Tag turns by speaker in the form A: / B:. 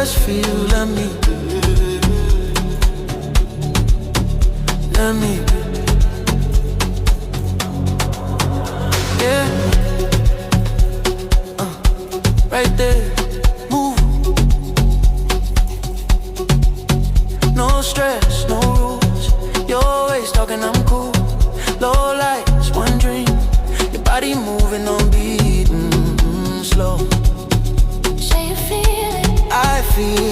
A: just feel, let me. Yeah. Right there, move. No stress, no rules. You're always talking, I'm cool. Low lights, one dream. Your body moving on beat, slow.
B: Say you feel it.
A: I feel